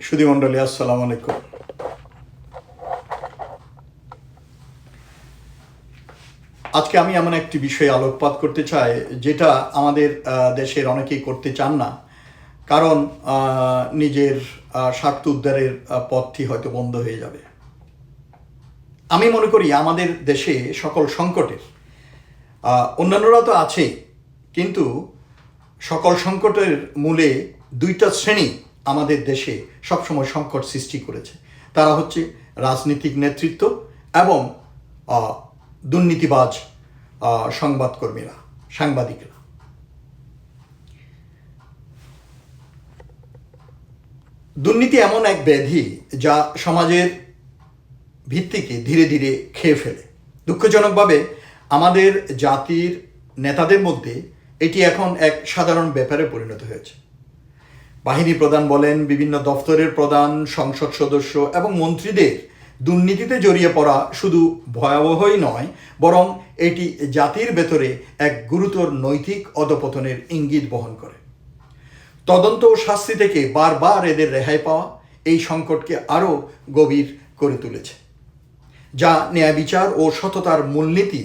সুধীমণ্ডলী, আসসালামু আলাইকুম। আজকে আমি এমন একটি বিষয়ে আলোকপাত করতে চাই যেটা আমাদের দেশের অনেকেই করতে চান না, কারণ নিজের স্বার্থ উদ্ধারের পথটি হয়তো বন্ধ হয়ে যাবে। আমি মনে করি আমাদের দেশে সকল সংকটের, অন্যান্যরা তো আছেই, কিন্তু সকল সংকটের মূলে দুইটা শ্রেণী আমাদের দেশে সবসময় সংকট সৃষ্টি করেছে। তারা হচ্ছে রাজনৈতিক নেতৃত্ব এবং দুর্নীতিবাজ সাংবাদিকেরা। দুর্নীতি এমন এক ব্যাধি যা সমাজের ভিত্তিকে ধীরে ধীরে খেয়ে ফেলে। দুঃখজনকভাবে আমাদের জাতির নেতাদের মধ্যে এটি এখন এক সাধারণ ব্যাপারে পরিণত হয়েছে। বাহিনী প্রধান বলেন, বিভিন্ন দফতরের প্রধান, সংসদ সদস্য এবং মন্ত্রীদের দুর্নীতিতে জড়িয়ে পড়া শুধু ভয়াবহই নয়, বরং এটি জাতির ভেতরে এক গুরুতর নৈতিক অধপতনের ইঙ্গিত বহন করে। তদন্ত ও শাস্তি থেকে বারবার এদের রেহাই পাওয়া এই সংকটকে আরও গভীর করে তুলেছে, যা ন্যায় বিচার ও সততার মূলনীতি,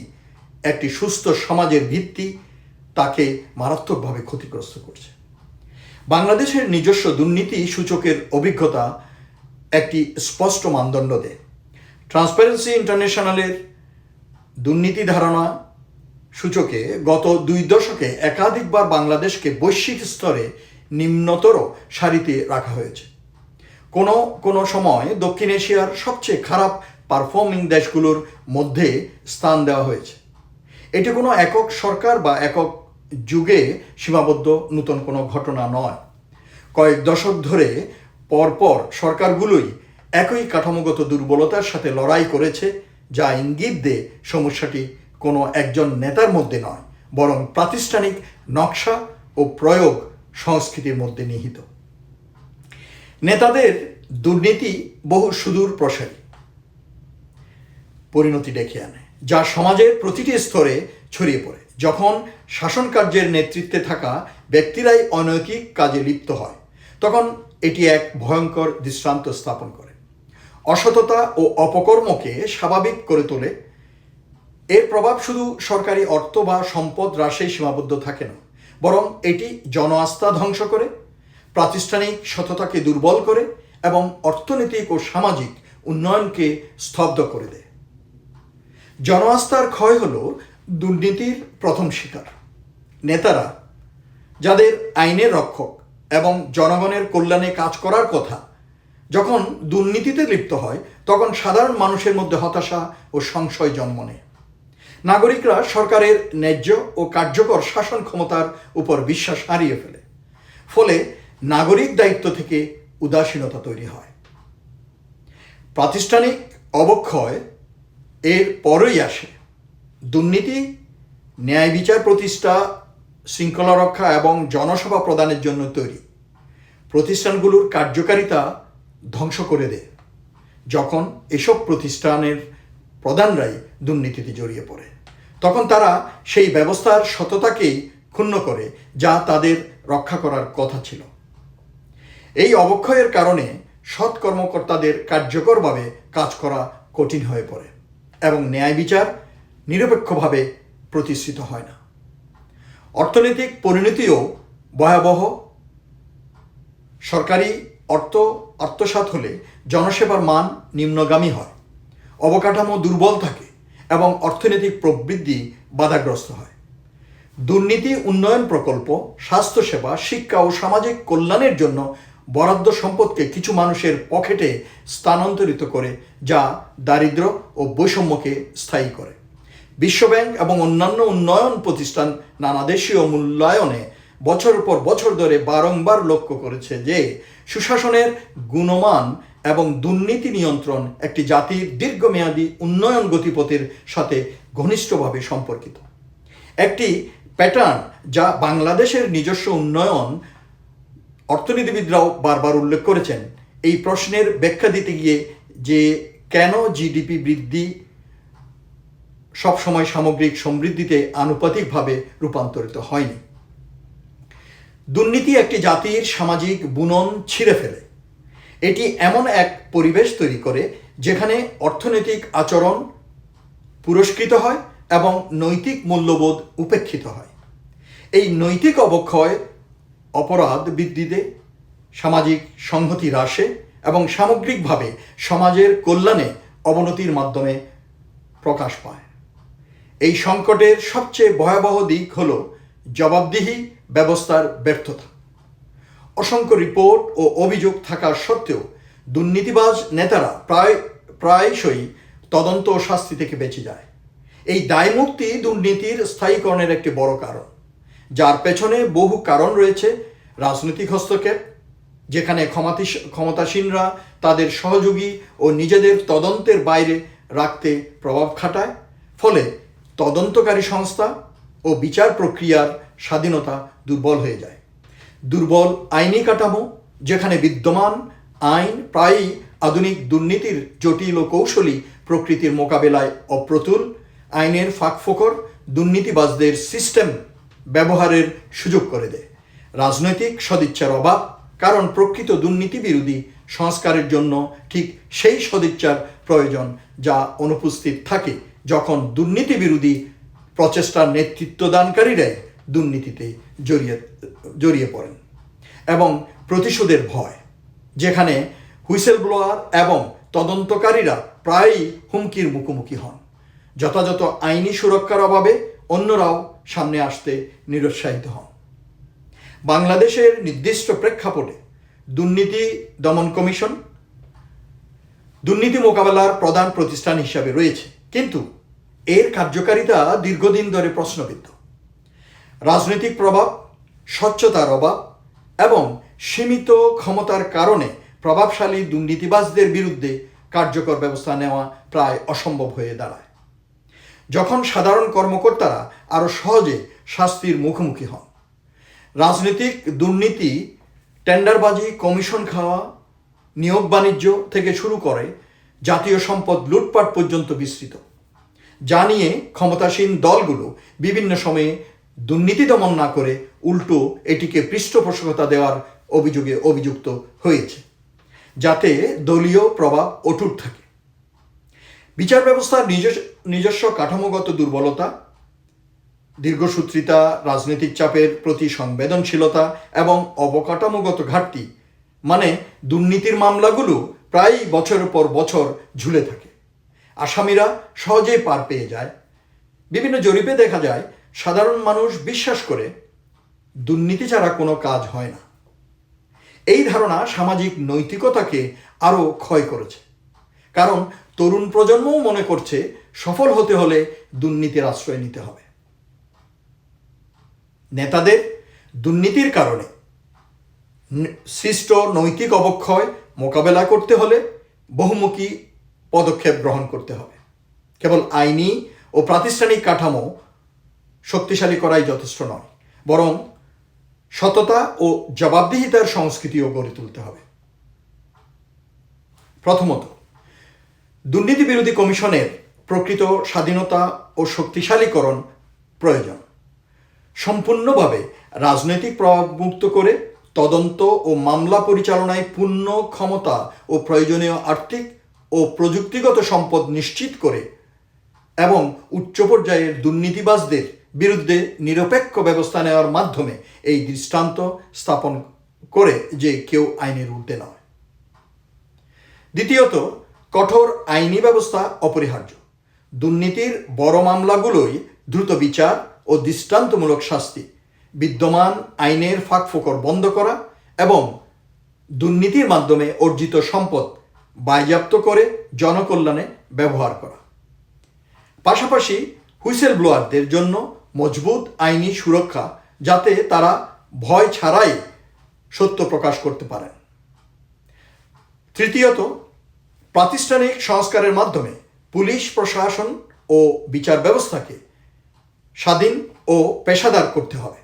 একটি সুস্থ সমাজের ভিত্তি, তাকে মারাত্মকভাবে ক্ষতিগ্রস্ত করছে। বাংলাদেশের নিজস্ব দুর্নীতি সূচকের অভিজ্ঞতা একটি স্পষ্ট মানদণ্ড দেয়। ট্রান্সপারেন্সি ইন্টারন্যাশনালের দুর্নীতি ধারণা সূচকে গত 2 দশকে একাধিকবার বাংলাদেশকে বৈশ্বিক স্তরে নিম্নতর সারিতে রাখা হয়েছে। কোনো সময় দক্ষিণ এশিয়ার সবচেয়ে খারাপ পারফর্মিং দেশগুলোর মধ্যে স্থান দেওয়া হয়েছে। এটি কোনো একক সরকার বা একক যুগে সীমাবদ্ধ নতুন কোনো ঘটনা নয়। কয়েক দশক ধরে পরপর সরকারগুলোই একই কাঠামোগত দুর্বলতার সাথে লড়াই করেছে, যা ইঙ্গিত দেয় সমস্যাটি কোনো একজন নেতার মধ্যে নয়, বরং প্রাতিষ্ঠানিক নকশা ও প্রয়োগ সংস্কৃতির মধ্যে নিহিত। নেতাদের দুর্নীতি বহু সুদূর প্রসারী পরিণতি ডেকে আনে, যা সমাজের প্রতিটি স্তরে ছড়িয়ে পড়ে। যখন শাসন কার্যের নেতৃত্বে থাকা ব্যক্তিরাই অনৈতিক কাজে লিপ্ত হয়, তখন এটি এক ভয়ঙ্কর দৃষ্টান্ত স্থাপন করে। অসততা ও অপকর্মকে স্বাভাবিক করে তোলে। এর প্রভাব শুধু সরকারি অর্থ বা সম্পদ হ্রাসেই সীমাবদ্ধ থাকে না, বরং এটি জন আস্থা ধ্বংস করে, প্রাতিষ্ঠানিক সততাকে দুর্বল করে এবং অর্থনৈতিক ও সামাজিক উন্নয়নকে স্তব্ধ করে দেয়। জন আস্থার ক্ষয় হল দুর্নীতির প্রথম শিকার। নেতারা, যাদের আইনের রক্ষক এবং জনগণের কল্যাণে কাজ করার কথা, যখন দুর্নীতিতে লিপ্ত হয়, তখন সাধারণ মানুষের মধ্যে হতাশা ও সংশয় জন্ম নেয়। নাগরিকরা সরকারের ন্যায্য ও কার্যকর শাসন ক্ষমতার উপর বিশ্বাস হারিয়ে ফেলে। ফলে নাগরিক দায়িত্ব থেকে উদাসীনতা তৈরি হয়। প্রাতিষ্ঠানিক অবক্ষয় এর পরই আসে। দুর্নীতি ন্যায় বিচার প্রতিষ্ঠা, শৃঙ্খলা রক্ষা এবং জনসেবা প্রদানের জন্য তৈরি। প্রতিষ্ঠানগুলোর কার্যকারিতা ধ্বংস করে দেয় যখন এসব প্রতিষ্ঠানের প্রধানরাই দুর্নীতিতে জড়িয়ে পড়ে। তখন তারা সেই ব্যবস্থার সততাকেই ক্ষুণ্ণ করে, যা তাদের রক্ষা করার কথা ছিল। এই অবক্ষয়ের কারণে সৎ কর্মকর্তাদের কার্যকরভাবে কাজ করা কঠিন হয়ে পড়ে এবং ন্যায় বিচার নিরপেক্ষভাবে প্রতিষ্ঠিত হয় না। অর্থনৈতিক পরিণতিও ভয়াবহ। সরকারি অর্থ আত্মসাৎ হলে জনসেবার মান নিম্নগামী হয়, অবকাঠামো দুর্বল থাকে এবং অর্থনৈতিক প্রবৃদ্ধি বাধাগ্রস্ত হয়। দুর্নীতি উন্নয়ন প্রকল্প, স্বাস্থ্যসেবা, শিক্ষা ও সামাজিক কল্যাণের জন্য বরাদ্দ সম্পদকে কিছু মানুষের পকেটে স্থানান্তরিত করে, যা দারিদ্র্য ও বৈষম্যকে স্থায়ী করে। বিশ্বব্যাংক এবং অন্যান্য উন্নয়ন প্রতিষ্ঠান নানা দেশীয় মূল্যায়নে বছরের পর বছর ধরে বারংবার লক্ষ্য করেছে যে সুশাসনের গুণমান এবং দুর্নীতি নিয়ন্ত্রণ একটি জাতির দীর্ঘমেয়াদী উন্নয়ন গতিপথের সাথে ঘনিষ্ঠভাবে সম্পর্কিত। একটি প্যাটার্ন যা বাংলাদেশের নিজস্ব উন্নয়ন অর্থনীতিবিদরাও বারবার উল্লেখ করেছেন। এই প্রশ্নের ব্যাখ্যা দিতে গিয়ে যে কেন জিডিপি বৃদ্ধি সবসময় সামগ্রিক সমৃদ্ধিতে আনুপাতিকভাবে রূপান্তরিত হয়নি। দুর্নীতি একটি জাতির সামাজিক বুনন ছিঁড়ে ফেলে। এটি এমন এক পরিবেশ তৈরি করে যেখানে অর্থনৈতিক আচরণ পুরস্কৃত হয় এবং নৈতিক মূল্যবোধ উপেক্ষিত হয়। এই নৈতিক অবক্ষয় অপরাধ বৃদ্ধিতে, সামাজিক সংহতি হ্রাসে এবং সামগ্রিকভাবে সমাজের কল্যাণে অবনতির মাধ্যমে প্রকাশ পায়। এই সংকটের সবচেয়ে ভয়াবহ দিক হল জবাবদিহি ব্যবস্থার ব্যর্থতা। অসংখ্য রিপোর্ট ও অভিযোগ থাকা সত্ত্বেও দুর্নীতিবাজ নেতারা প্রায়শই তদন্ত ও শাস্তি থেকে বেঁচে যায়। এই দায়মুক্তি দুর্নীতির স্থায়ীকরণের একটি বড় কারণ, যার পেছনে বহু কারণ রয়েছে। রাজনৈতিক হস্তক্ষেপ, যেখানে ক্ষমতাসীনরা তাদের সহযোগী ও নিজেদের তদন্তের বাইরে রাখতে প্রভাব খাটায়, ফলে তদন্তকারী সংস্থা ও বিচার প্রক্রিয়ার স্বাধীনতা দুর্বল হয়ে যায়। দুর্বল আইনি কাঠামো, যেখানে বিদ্যমান আইন প্রায়ই আধুনিক দুর্নীতির জটিল ও কৌশলী প্রকৃতির মোকাবেলায় অপ্রতুল। আইনের ফাঁকফোকর দুর্নীতিবাজদের সিস্টেম ব্যবহারের সুযোগ করে দেয়। রাজনৈতিক সদিচ্ছার অভাব, কারণ প্রকৃত দুর্নীতি বিরোধী সংস্কারের জন্য ঠিক সেই সদিচ্ছার প্রয়োজন যা অনুপস্থিত থাকে যখন দুর্নীতি বিরোধী প্রচেষ্টার নেতৃত্বদানকারীরাই দুর্নীতিতে জড়িয়ে পড়েন। এবং প্রতিশোধের ভয়, যেখানে হুইসেল ব্লোয়ার এবং তদন্তকারীরা প্রায়ই হুমকির মুখোমুখি হন। যথাযথ আইনি সুরক্ষার অভাবে অন্যরাও সামনে আসতে নিরুৎসাহিত হন। বাংলাদেশের নির্দিষ্ট প্রেক্ষাপটে দুর্নীতি দমন কমিশন দুর্নীতি মোকাবেলার প্রধান প্রতিষ্ঠান হিসাবে রয়েছে, কিন্তু এর কার্যকারিতা দীর্ঘদিন ধরে প্রশ্নবিদ্ধ। রাজনৈতিক প্রভাব, স্বচ্ছতার অভাব এবং সীমিত ক্ষমতার কারণে প্রভাবশালী দুর্নীতিবাজদের বিরুদ্ধে কার্যকর ব্যবস্থা নেওয়া প্রায় অসম্ভব হয়ে দাঁড়ায়। যখন সাধারণ কর্মকর্তারা আরও সহজে শাস্তির মুখোমুখি হন। রাজনৈতিক দুর্নীতি, টেন্ডারবাজি, কমিশন খাওয়া, নিয়োগ বাণিজ্য থেকে শুরু করে জাতীয় সম্পদ লুটপাট পর্যন্ত বিস্তৃত, যা নিয়ে ক্ষমতাসীন দলগুলো বিভিন্ন সময়ে দুর্নীতি দমন না করে উল্টো এটিকে পৃষ্ঠপোষকতা দেওয়ার অভিযোগে অভিযুক্ত হয়েছে, যাতে দলীয় প্রভাব অটুট থাকে। বিচার ব্যবস্থার নিজস্ব কাঠামোগত দুর্বলতা, দীর্ঘসূত্রিতা, রাজনৈতিক চাপের প্রতি সংবেদনশীলতা এবং অবকাঠামোগত ঘাটতি, মানে দুর্নীতির মামলাগুলো প্রায়ই বছরের পর বছর ঝুলে থাকে। আসামিরা সহজেই পার পেয়ে যায়। বিভিন্ন জরিপে দেখা যায় সাধারণ মানুষ বিশ্বাস করে দুর্নীতি ছাড়া কোনো কাজ হয় না। এই ধারণা সামাজিক নৈতিকতাকে আরও ক্ষয় করেছে, কারণ তরুণ প্রজন্মও মনে করছে সফল হতে হলে দুর্নীতির আশ্রয় নিতে হবে। নেতাদের দুর্নীতির কারণে সৃষ্ট নৈতিক অবক্ষয় মোকাবেলা করতে হলে বহুমুখী পদক্ষেপ গ্রহণ করতে হবে। কেবল আইনি ও প্রাতিষ্ঠানিক কাঠামো শক্তিশালী করাই যথেষ্ট নয়, বরং সততা ও জবাবদিহিতার সংস্কৃতিও গড়ে তুলতে হবে। প্রথমত, দুর্নীতি বিরোধী কমিশনের প্রকৃত স্বাধীনতা ও শক্তিশালীকরণ প্রয়োজন। সম্পূর্ণভাবে রাজনৈতিক প্রভাবমুক্ত করে তদন্ত ও মামলা পরিচালনায় পূর্ণ ক্ষমতা ও প্রয়োজনীয় আর্থিক ও প্রযুক্তিগত সম্পদ নিশ্চিত করে এবং উচ্চ পর্যায়ের দুর্নীতিবাজদের বিরুদ্ধে নিরপেক্ষ ব্যবস্থা নেওয়ার মাধ্যমে এই দৃষ্টান্ত স্থাপন করে যে কেউ আইনের ঊর্ধ্বে নয়। দ্বিতীয়ত, কঠোর আইনি ব্যবস্থা অপরিহার্য। দুর্নীতির বড় মামলাগুলোই দ্রুত বিচার ও দৃষ্টান্তমূলক শাস্তি, বিদ্যমান আইনের ফাঁকফোকর বন্ধ করা এবং দুর্নীতির মাধ্যমে অর্জিত সম্পদ বাজেয়াপ্ত করে জনকল্যাণে ব্যবহার করা। পাশাপাশি হুইসেল ব্লোয়ারদের জন্য মজবুত আইনি সুরক্ষা, যাতে তারা ভয় ছাড়াই সত্য প্রকাশ করতে পারেন। তৃতীয়ত, প্রাতিষ্ঠানিক সংস্কারের মাধ্যমে পুলিশ প্রশাসন ও বিচার ব্যবস্থাকে স্বাধীন ও পেশাদার করতে হবে।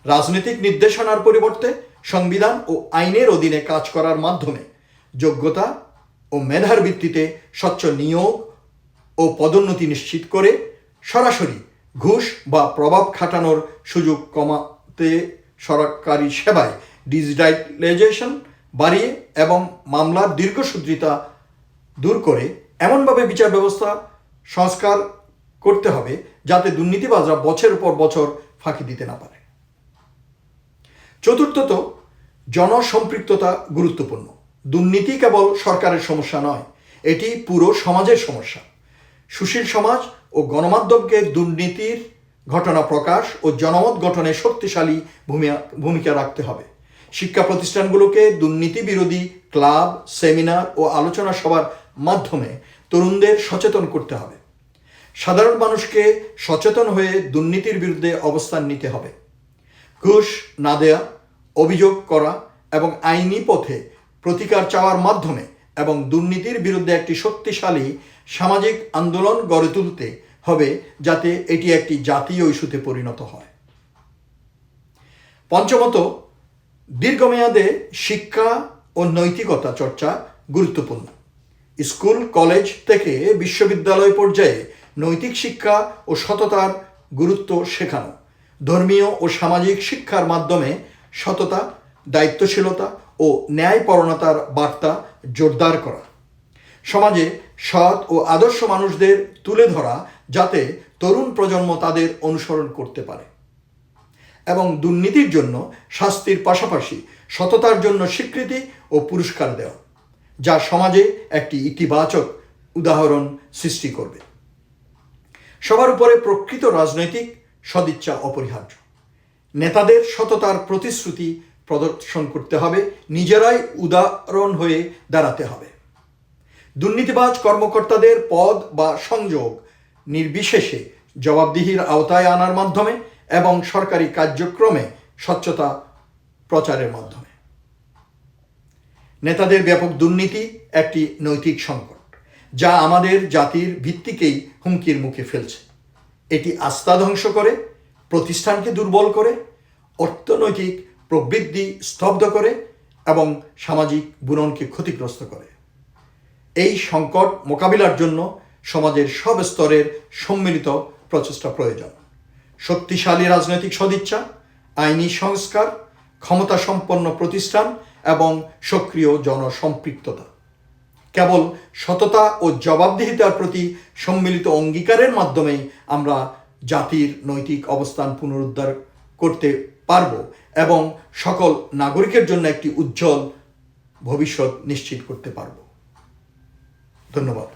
রাজনৈতিক নির্দেশনার পরিবর্তে সংবিধান ও আইনের অধীনে কাজ করার মাধ্যমে যোগ্যতা ও মেধার ভিত্তিতে স্বচ্ছ নিয়োগ ও পদোন্নতি নিশ্চিত করে সরাসরি ঘুষ বা প্রভাব খাটানোর সুযোগ কমাতে সরকারি সেবায় ডিজিটালাইজেশন বাড়িয়ে এবং মামলার দীর্ঘসূত্রিতা দূর করে এমনভাবে বিচার ব্যবস্থা সংস্কার করতে হবে যাতে দুর্নীতিবাজরা বছরের পর বছর ফাঁকি দিতে না পারে। চতুর্থত, জনসম্পৃক্ততা গুরুত্বপূর্ণ। দুর্নীতি কেবল সরকারের সমস্যা নয়, এটি পুরো সমাজের সমস্যা। সুশীল সমাজ ও গণমাধ্যমকে দুর্নীতির ঘটনা প্রকাশ ও জনমত গঠনে শক্তিশালী ভূমিকা রাখতে হবে। শিক্ষা প্রতিষ্ঠানগুলোকে দুর্নীতি বিরোধী ক্লাব, সেমিনার ও আলোচনা সভার মাধ্যমে তরুণদের সচেতন করতে হবে। সাধারণ মানুষকে সচেতন হয়ে দুর্নীতির বিরুদ্ধে অবস্থান নিতে হবে। ঘুষ না দেয়া, অভিযোগ করা এবং আইনি পথে প্রতিকার চাওয়ার মাধ্যমে এবং দুর্নীতির বিরুদ্ধে একটি শক্তিশালী সামাজিক আন্দোলন গড়ে তুলতে হবে যাতে এটি একটি জাতীয় ইস্যুতে পরিণত হয়। পঞ্চমত, দীর্ঘমেয়াদে শিক্ষা ও নৈতিকতা চর্চা গুরুত্বপূর্ণ। স্কুল, কলেজ থেকে বিশ্ববিদ্যালয় পর্যায়ে নৈতিক শিক্ষা ও সততার গুরুত্ব শেখানো, ধর্মীয় ও সামাজিক শিক্ষার মাধ্যমে সততা, দায়িত্বশীলতা ও ন্যায়পরায়ণতার বার্তা জোরদার করা, সমাজে সৎ ও আদর্শ মানুষদের তুলে ধরা যাতে তরুণ প্রজন্ম তাদের অনুসরণ করতে পারে, এবং দুর্নীতির জন্য শাস্তির পাশাপাশি সততার জন্য স্বীকৃতি ও পুরস্কার দেওয়া, যা সমাজে একটি ইতিবাচক উদাহরণ সৃষ্টি করবে। সবার উপরে প্রকৃত রাজনৈতিক সদিচ্ছা অপরিহার্য। নেতাদের সততার প্রতিশ্রুতি প্রদর্শন করতে হবে, নিজেরাই উদাহরণ হয়ে দাঁড়াতে হবে। দুর্নীতিবাজ কর্মকর্তাদের পদ বা সংযোগ নির্বিশেষে জবাবদিহির আওতায় আনার মাধ্যমে এবং সরকারি কার্যক্রমে স্বচ্ছতা প্রচারের মাধ্যমে। নেতাদের ব্যাপক দুর্নীতি একটি নৈতিক সংকট যা আমাদের জাতির ভিত্তিকেই হুমকির মুখে ফেলছে। এটি আস্থা ধ্বংস করে, প্রতিষ্ঠানকে দুর্বল করে, অর্থনৈতিক প্রবৃদ্ধি স্তব্ধ করে এবং সামাজিক বুননকে ক্ষতিগ্রস্ত করে। এই সংকট মোকাবিলার জন্য সমাজের সব স্তরের সম্মিলিত প্রচেষ্টা প্রয়োজন। শক্তিশালী রাজনৈতিক সদিচ্ছা, আইনি সংস্কার, ক্ষমতাসম্পন্ন প্রতিষ্ঠান এবং সক্রিয় জনসম্পৃক্ততা। কেবল সততা ও জবাবদিহিতার প্রতি সম্মিলিত অঙ্গীকারের মাধ্যমেই আমরা জাতির নৈতিক অবস্থান পুনরুদ্ধার করতে পারব এবং সকল নাগরিকের জন্য একটি উজ্জ্বল ভবিষ্যৎ নিশ্চিত করতে পারব। ধন্যবাদ।